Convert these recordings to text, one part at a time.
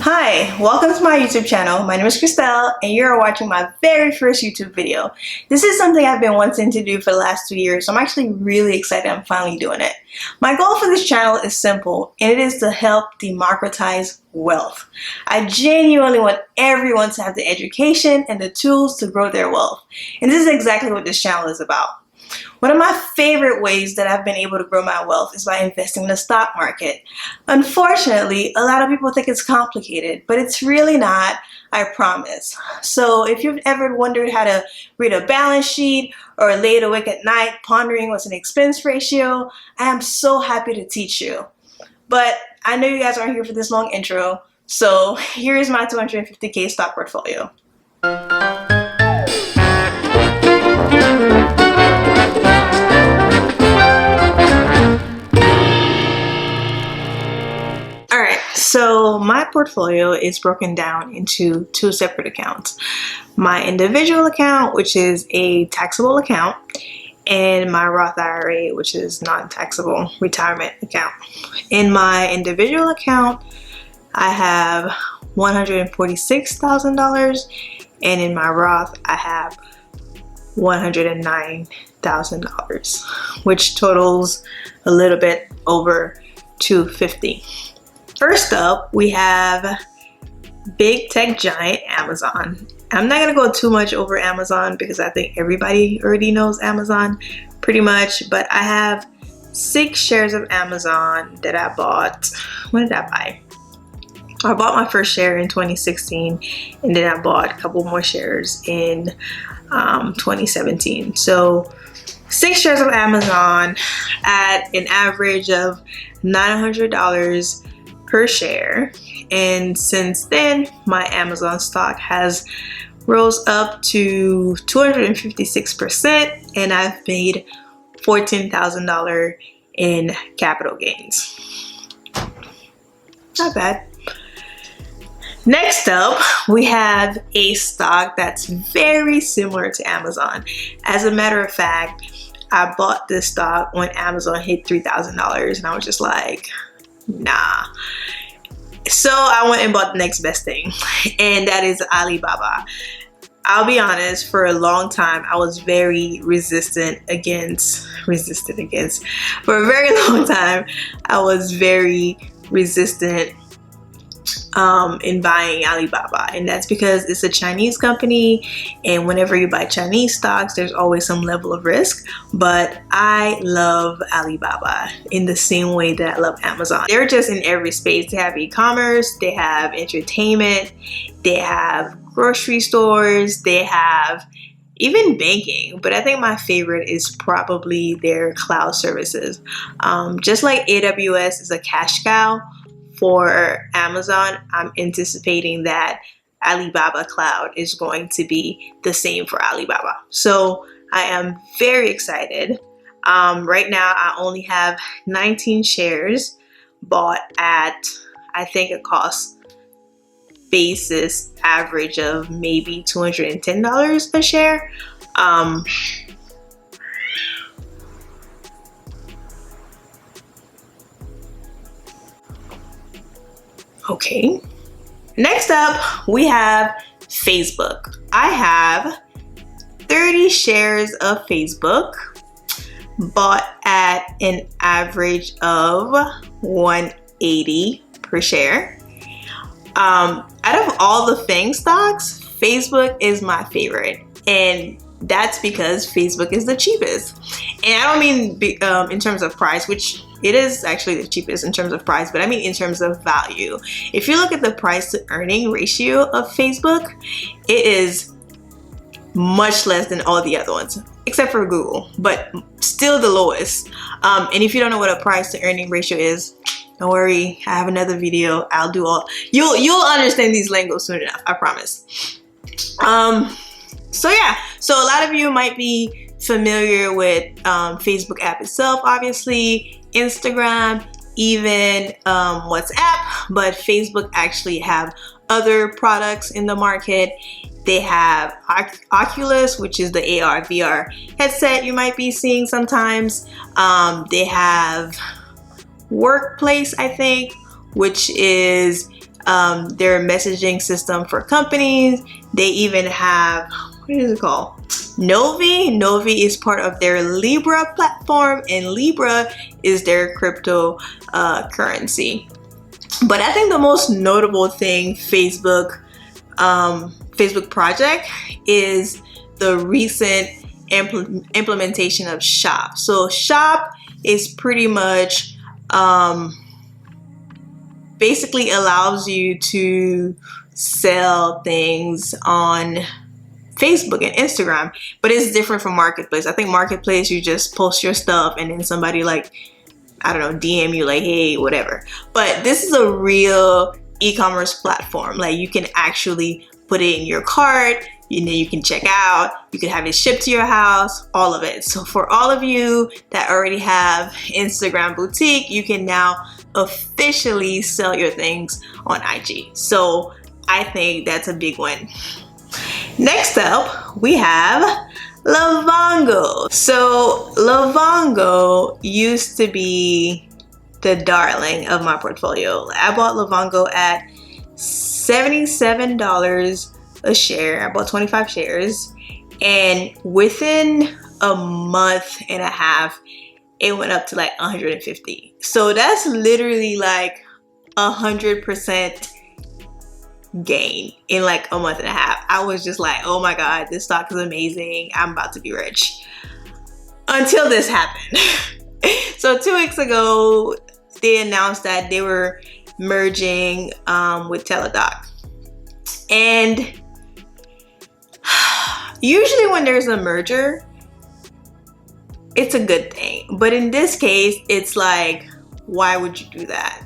Hi, welcome to my YouTube channel. My name is Christelle and you're watching my very first YouTube video. This is something I've been wanting to do for the last 2 years, so I'm actually really excited I'm finally doing it. My goal for this channel is simple, and it is to help democratize wealth. I genuinely want everyone to have the education and the tools to grow their wealth. And this is exactly what this channel is about. One of my favorite ways that I've been able to grow my wealth is by investing in the stock market. Unfortunately, a lot of people think it's complicated, but it's really not, I promise. So if you've ever wondered how to read a balance sheet or laid awake at night pondering what's an expense ratio, I am so happy to teach you. But I know you guys aren't here for this long intro, so here is my 250K stock portfolio. So my portfolio is broken down into two separate accounts. My individual account, which is a taxable account, and my Roth IRA, which is non-taxable retirement account. In my individual account, I have $146,000, and in my Roth, I have $109,000, which totals a little bit over $250,000. First up, we have big tech giant Amazon. I'm not gonna go too much over Amazon because I think everybody already knows Amazon pretty much, but I have 6 shares of Amazon that I bought. When did I buy? I bought my first share in 2016, and then I bought a couple more shares in 2017. So 6 shares of Amazon at an average of $900 per share, and since then my Amazon stock has rose up to 256%, and I've made $14,000 in capital gains. Not bad. Next up, we have a stock that's very similar to Amazon. As a matter of fact, I bought this stock when Amazon hit $3,000, and I was just like, nah. So I went and bought the next best thing, and that is Alibaba. I'll be honest, for a long time I was very resistant against, for a very long time I was very resistant in buying Alibaba, and that's because it's a Chinese company, and whenever you buy Chinese stocks there's always some level of risk. But I love Alibaba in the same way that I love Amazon. They're just in every space. They have e-commerce, they have entertainment, they have grocery stores, they have even banking, but I think my favorite is probably their cloud services. Just like AWS is a cash cow for Amazon, I'm anticipating that Alibaba Cloud is going to be the same for Alibaba. So I am very excited. Right now I only have 19 shares bought at, I think it costs basis average of maybe $210 a share. Okay, next up we have Facebook. I have 30 shares of Facebook bought at an average of $180 per share. Out of all the FANG stocks, Facebook is my favorite, and that's because Facebook is the cheapest. And I don't mean in terms of price, which it is actually the cheapest in terms of price, but I mean in terms of value. If you look at the price to earning ratio of Facebook, it is much less than all the other ones, except for Google, but still the lowest. And if you don't know what a price to earning ratio is, don't worry, I have another video. I'll do all, you'll understand these lingos soon enough, I promise. So yeah, so a lot of you might be familiar with Facebook app itself, obviously, Instagram, even WhatsApp, but Facebook actually have other products in the market. They have Oculus, which is the AR VR headset you might be seeing sometimes. They have Workplace, I think, which is their messaging system for companies. They even have, what is it called? Novi. Novi is part of their Libra platform, and Libra is their crypto currency. But I think the most notable thing Facebook project is the recent implementation of Shop. So Shop is pretty much basically allows you to sell things on Facebook and Instagram, but it's different from Marketplace. I think Marketplace, you just post your stuff and then somebody, like, I don't know, DM you like, hey, whatever. But this is a real e-commerce platform. Like, you can actually put it in your cart, and then you can check out, you can have it shipped to your house, all of it. So for all of you that already have Instagram boutique, you can now officially sell your things on IG. So I think that's a big win. Next up, we have Lavongo. So Lavongo used to be the darling of my portfolio. I bought Lavongo at $77 a share. I bought 25 shares, and within a month and a half, it went up to like 150. So that's literally like 100% gain in like a month and a half. I was just like, oh my God, this stock is amazing. I'm about to be rich. Until this happened. So 2 weeks ago, they announced that they were merging with Teladoc. And usually when there's a merger, it's a good thing. But in this case, it's like, why would you do that?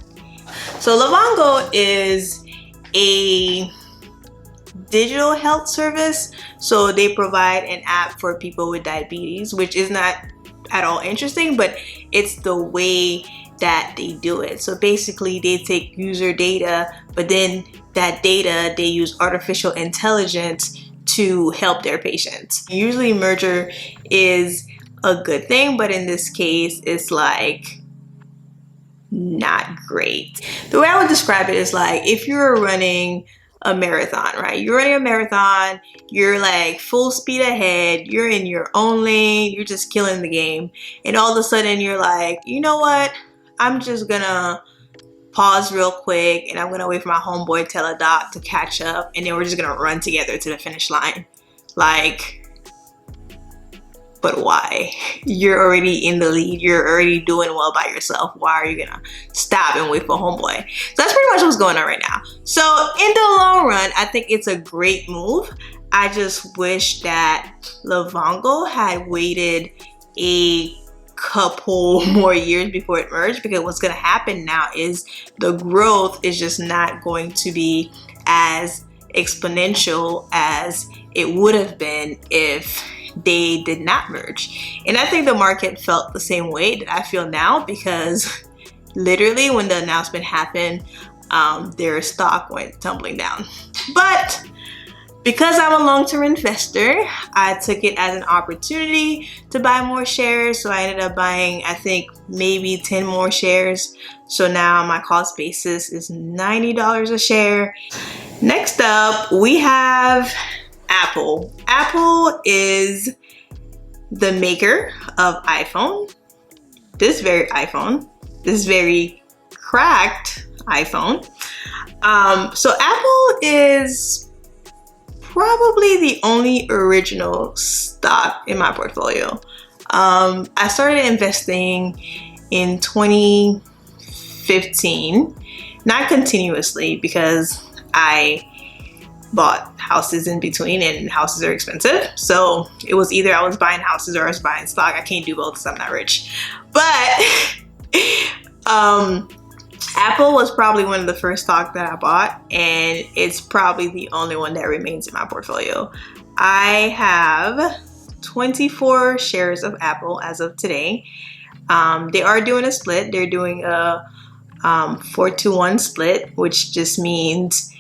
So Lavongo is a digital health service. So they provide an app for people with diabetes, which is not at all interesting, but it's the way that they do it. So basically they take user data, but then that data, they use artificial intelligence to help their patients. Usually merger is a good thing, but in this case, it's like not great. The way I would describe it is like, if you're running a marathon, right? You're running a marathon, you're like full speed ahead, you're in your own lane, you're just killing the game. And all of a sudden you're like, you know what? I'm just gonna pause real quick and I'm gonna wait for my homeboy Teladoc to catch up, and then we're just gonna run together to the finish line. Like, but why? You're already in the lead. You're already doing well by yourself. Why are you gonna stop and wait for homeboy? So that's pretty much what's going on right now. So in the long run, I think it's a great move. I just wish that Lavongo had waited a couple more years before it merged, because what's gonna happen now is the growth is just not going to be as exponential as it would have been if they did not merge. And I think the market felt the same way that I feel now, because literally when the announcement happened, their stock went tumbling down. But because I'm a long-term investor, I took it as an opportunity to buy more shares. So I ended up buying, I think, maybe 10 more shares. So now my cost basis is $90 a share. Next up, we have Apple. Apple is the maker of iPhone. This very iPhone. This very cracked iPhone. So Apple is probably the only original stock in my portfolio. I started investing in 2015, not continuously, because I bought houses in between, and houses are expensive. So it was either I was buying houses or I was buying stock. I can't do both because I'm not rich. But Apple was probably one of the first stock that I bought, and it's probably the only one that remains in my portfolio. I have 24 shares of Apple as of today. They are doing a split. They're doing a 4-to-1 split, which just means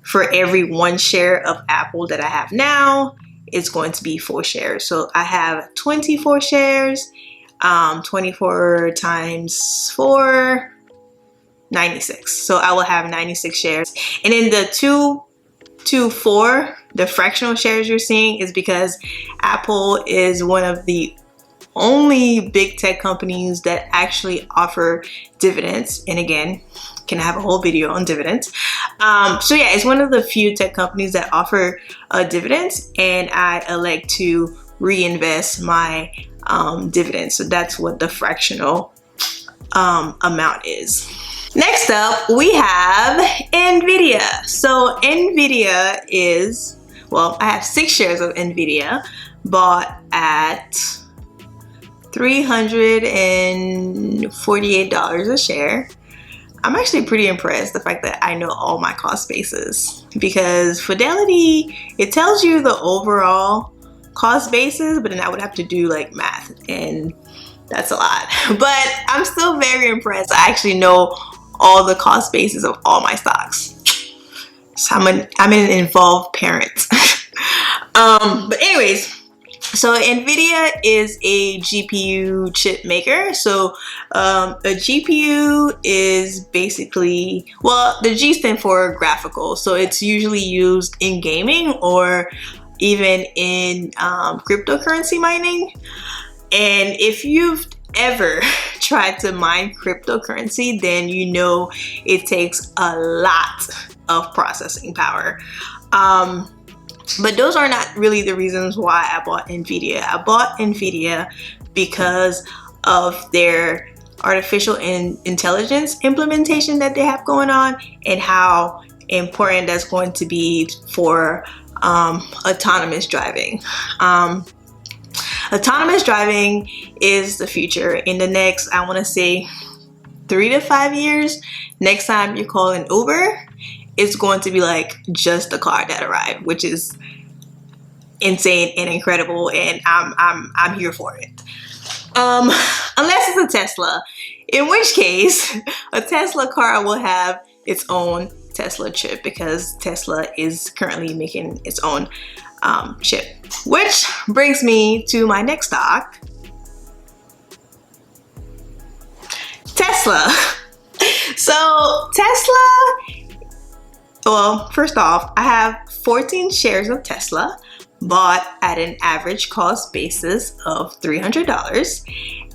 for every 1 share of Apple that I have now, it's going to be 4 shares. So I have 24 shares, 24 times 4, 96. So I will have 96 shares. And in the 2 to 4, the fractional shares you're seeing is because Apple is one of the only big tech companies that actually offer dividends. And again, can have a whole video on dividends. So yeah, it's one of the few tech companies that offer dividends, and I elect to reinvest my dividends. So that's what the fractional amount is. Next up, we have Nvidia. So Nvidia is, well, I have 6 shares of Nvidia bought at $348 a share. I'm actually pretty impressed the fact that I know all my cost bases, because Fidelity, it tells you the overall cost basis, but then I would have to do like math, and that's a lot. But I'm still very impressed. I actually know all the cost bases of all my stocks. So I'm an involved parent. But anyways, so Nvidia is a GPU chip maker. So a GPU is basically, well, the G stands for graphical. So it's usually used in gaming or even in cryptocurrency mining. And if you've ever tried to mine cryptocurrency, then you know it takes a lot of processing power. But those are not really the reasons why I bought Nvidia. I bought Nvidia because of their artificial intelligence implementation that they have going on, and how important that's going to be for autonomous driving. Autonomous driving is the future. In the next, I want to say 3 to 5 years, next time you call an Uber, it's going to be like just a car that arrived, which is insane and incredible, and I'm here for it. Unless it's a Tesla, in which case a Tesla car will have its own Tesla chip, because Tesla is currently making its own chip. Which brings me to my next stock, Tesla. So Tesla, well, first off, I have 14 shares of Tesla bought at an average cost basis of $300,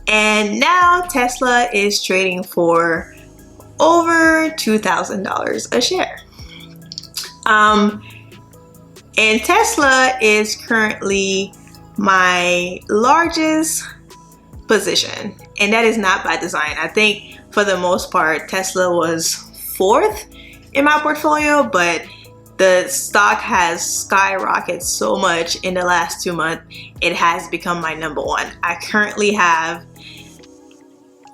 and now Tesla is trading for over $2,000 a share. And Tesla is currently my largest position, and that is not by design. I think for the most part Tesla was 4th in my portfolio, but the stock has skyrocketed so much in the last 2 months, it has become my number 1. I currently have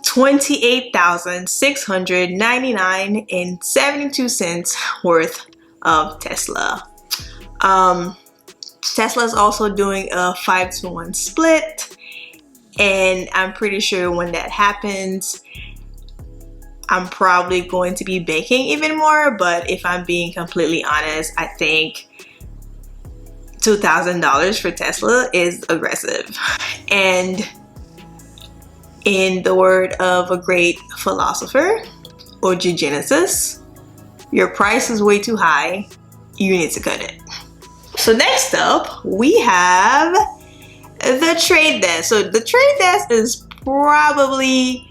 $28,699.72 worth of Tesla. Tesla is also doing a 5-to-1 split, and I'm pretty sure when that happens, I'm probably going to be banking even more. But if I'm being completely honest, I think $2,000 for Tesla is aggressive. And in the word of a great philosopher, Genesis, your price is way too high, you need to cut it. So next up, we have the Trade Desk. So the Trade Desk is probably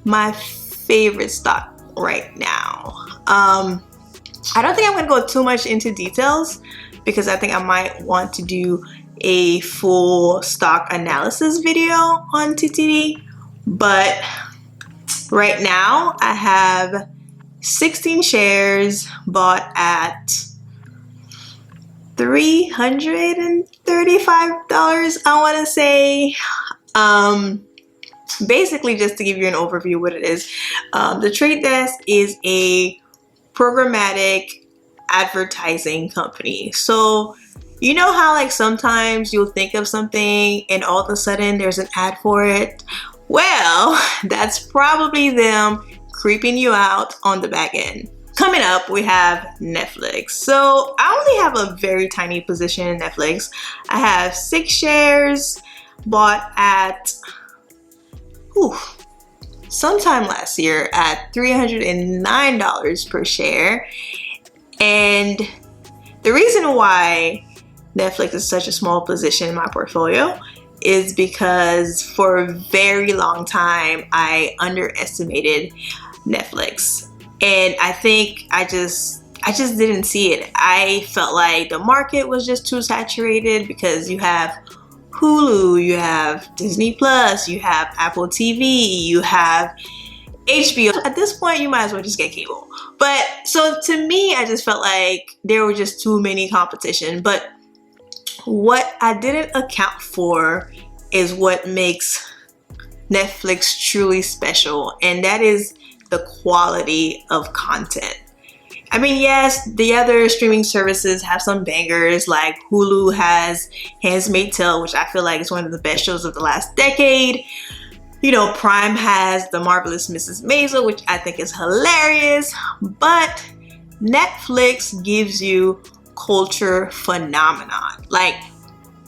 my favorite stock right now. I don't think I'm gonna go too much into details, because I think I might want to do a full stock analysis video on TTD. But right now I have 16 shares bought at $335, I want to say. Basically, just to give you an overview what it is, the Trade Desk is a programmatic advertising company. So you know how like sometimes you'll think of something and all of a sudden there's an ad for it? Well, that's probably them creeping you out on the back end. Coming up, we have Netflix. So I only have a very tiny position in Netflix. I have 6 shares bought at sometime last year at $309 per share. And the reason why Netflix is such a small position in my portfolio is because for a very long time I underestimated Netflix. And I think I just didn't see it. I felt like the market was just too saturated because you have Hulu, you have Disney Plus, you have Apple TV, you have HBO. At this point, you might as well just get cable. But so to me, I just felt like there were just too many competition. But what I didn't account for is what makes Netflix truly special, and that is the quality of content. I mean, yes, the other streaming services have some bangers, like Hulu has Handmaid's Tale, which I feel like is one of the best shows of the last decade. You know, Prime has The Marvelous Mrs. Maisel, which I think is hilarious. But Netflix gives you culture phenomenon. Like,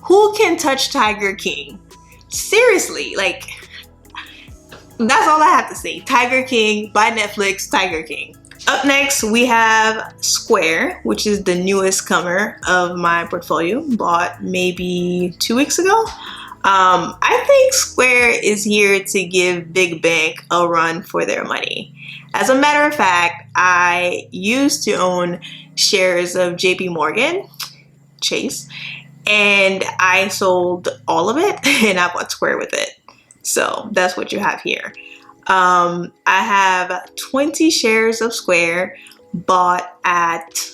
who can touch Tiger King? Seriously, like, that's all I have to say. Tiger King by Netflix, Tiger King. Up next, we have Square, which is the newest comer of my portfolio. Bought maybe 2 weeks ago. I think Square is here to give big bank a run for their money. As a matter of fact, I used to own shares of JP Morgan Chase, and I sold all of it and I bought Square with it. So that's what you have here. I have 20 shares of Square bought at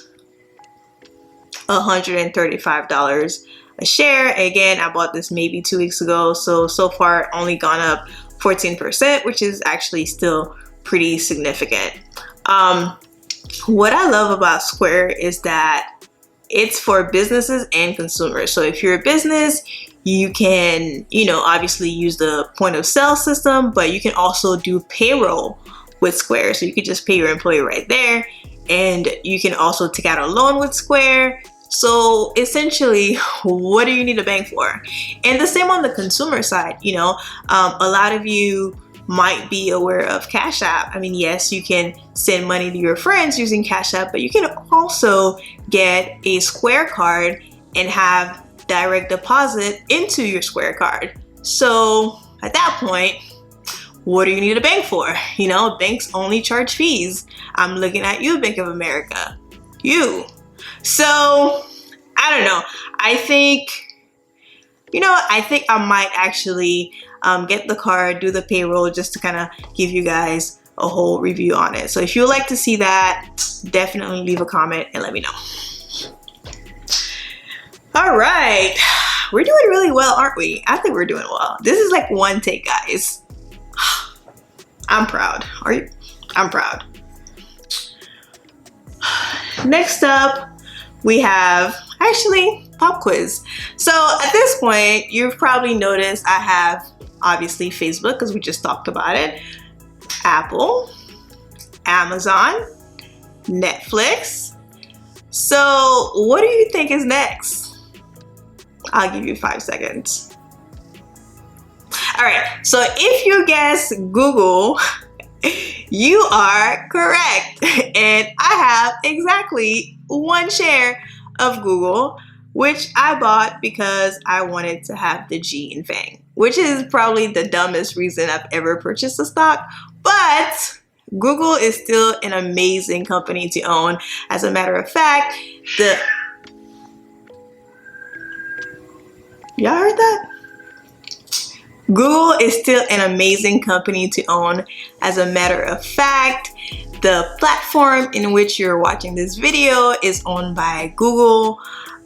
$135 a share. Again, I bought this maybe 2 weeks ago. So far only gone up 14%, which is actually still pretty significant. What I love about Square is that it's for businesses and consumers. So if you're a business, you can, obviously use the point of sale system, but you can also do payroll with Square. So you could just pay your employee right there, and you can also take out a loan with Square. So essentially, what do you need a bank for? And the same on the consumer side. A lot of you might be aware of Cash App. I mean, yes, you can send money to your friends using Cash App, but you can also get a Square card and have direct deposit into your Square card. So at that point, what do you need a bank for? Banks only charge fees. I'm looking at you, Bank of America. You. So I don't know. I think I might actually get the card, do the payroll, just to kind of give you guys a whole review on it. So if you would like to see that, definitely leave a comment and let me know. All right, we're doing really well, aren't we? I think we're doing well. This is like one take, guys. I'm proud. Are you? I'm proud. Next up, we have actually pop quiz. So at this point, you've probably noticed I have obviously Facebook, because we just talked about it, Apple, Amazon, Netflix. So what do you think is next? I'll give you 5 seconds. All right, so if you guess Google, you are correct. And I have exactly 1 share of Google, which I bought because I wanted to have the G in FANG, which is probably the dumbest reason I've ever purchased a stock. But Google is still an amazing company to own. As a matter of fact, y'all heard that? Google is still an amazing company to own. As a matter of fact, the platform in which you're watching this video is owned by Google.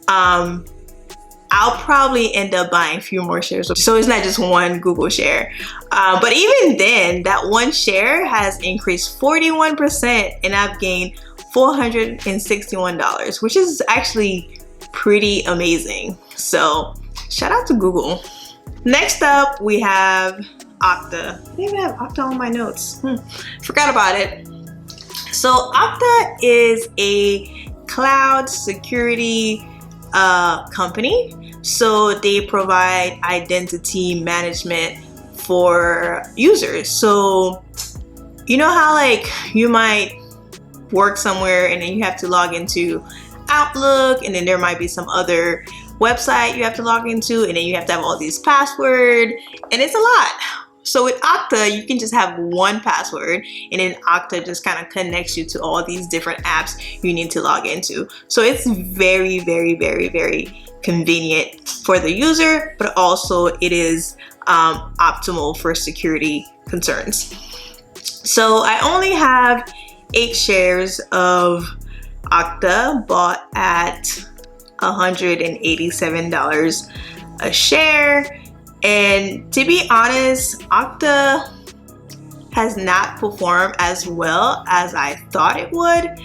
I'll probably end up buying a few more shares, so it's not just 1 Google share. But even then, that 1 share has increased 41%, and I've gained $461, which is actually pretty amazing. So shout out to Google. Next up, we have Okta. I didn't even have Okta on my notes. Forgot about it. So Okta is a cloud security company. So they provide identity management for users. So you know how like you might work somewhere and then you have to log into Outlook, and then there might be some other website you have to log into, and then you have to have all these passwords, and it's a lot. So with Okta, you can just have one password, and then Okta just kind of connects you to all these different apps you need to log into. So it's very, very, very, very convenient for the user, but also it is optimal for security concerns. So I only have 8 shares of Okta, bought at $187 a share. And to be honest, Okta has not performed as well as I thought it would.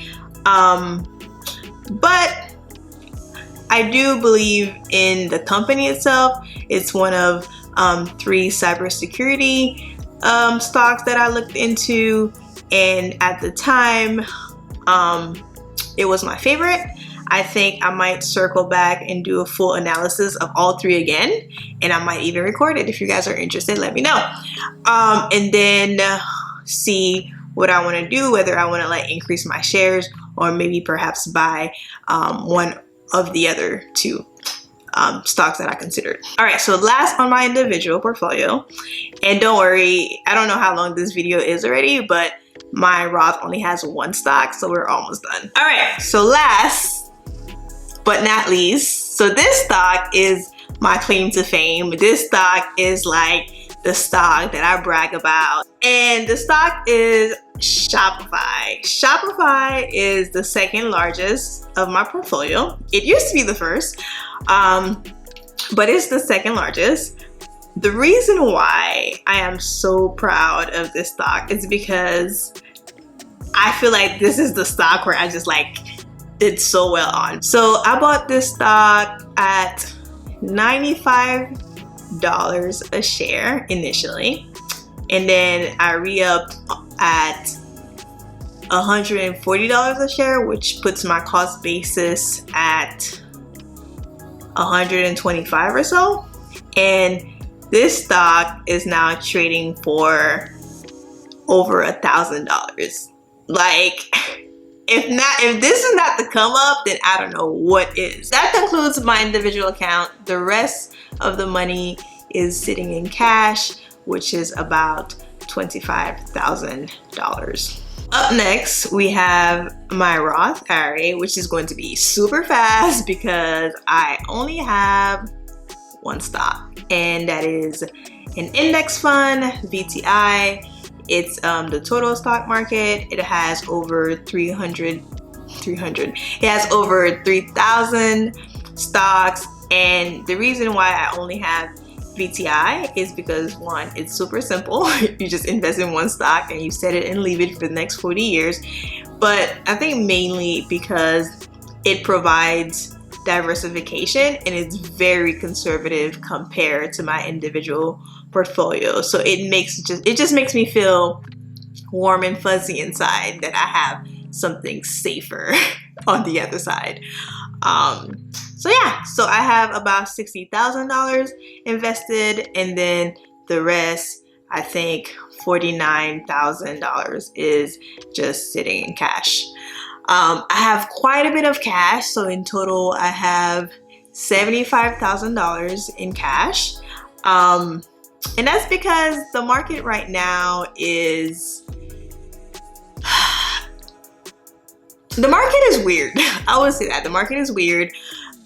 But I do believe in the company itself. It's one of 3 cybersecurity stocks that I looked into, and at the time it was my favorite. I think I might circle back and do a full analysis of all 3 again, and I might even record it. If you guys are interested, let me know, and then see what I want to do, whether I want to like increase my shares or maybe perhaps buy one of the other 2 stocks that I considered. All right, so last on my individual portfolio, and don't worry, I don't know how long this video is already, but my Roth only has 1 stock, so we're almost done. All right, so last but not least, so this stock is my claim to fame. This stock is like the stock that I brag about, and the stock is Shopify. Shopify is the 2nd largest of my portfolio. It used to be the first, but it's the 2nd largest. The reason why I am so proud of this stock is because I feel like this is the stock where I just like did so well on. So I bought this stock at $95 a share initially, and then I re-upped at $140 a share, which puts my cost basis at $125 or so. And this stock is now trading for over $1,000. Like, if this is not the come up, then I don't know what is. That concludes my individual account. The rest of the money is sitting in cash, which is about $25,000. Up next, we have my Roth IRA, which is going to be super fast because I only have 1 stock, and that is an index fund, VTI. It's the total stock market. It has over 300. It has over 3,000 stocks, and the reason why I only have VTI is because 1, it's super simple. You just invest in 1 stock and you set it and leave it for the next 40 years. But I think mainly because it provides diversification and it's very conservative compared to my individual portfolio. So it just makes me feel warm and fuzzy inside that I have something safer on the other side. So yeah, so I have about $60,000 invested, and then the rest, I think $49,000 is just sitting in cash. I have quite a bit of cash, so in total I have $75,000 in cash. And that's because the market right now is... the market is weird. I would say that. The market is weird.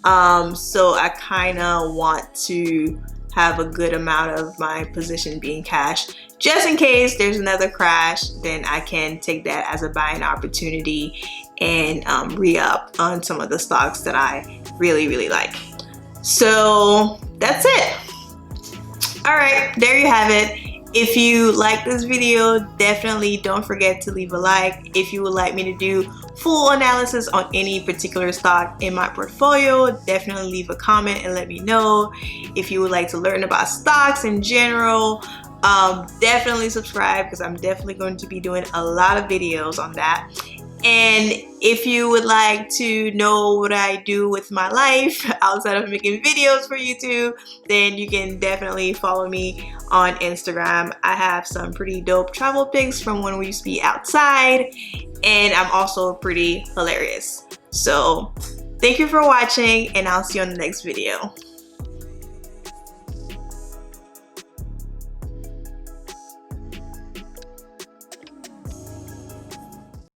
So I kind of want to have a good amount of my position being cash. Just in case there's another crash, then I can take that as a buying opportunity and re-up on some of the stocks that I really, really like. So that's it. All right, there you have it. If you like this video, definitely don't forget to leave a like. If you would like me to do full analysis on any particular stock in my portfolio, definitely leave a comment and let me know. If you would like to learn about stocks in general, definitely subscribe because I'm definitely going to be doing a lot of videos on that. And if you would like to know what I do with my life outside of making videos for YouTube, then you can definitely follow me on Instagram. I have some pretty dope travel pics from when we used to be outside, and I'm also pretty hilarious. So thank you for watching, and I'll see you on the next video.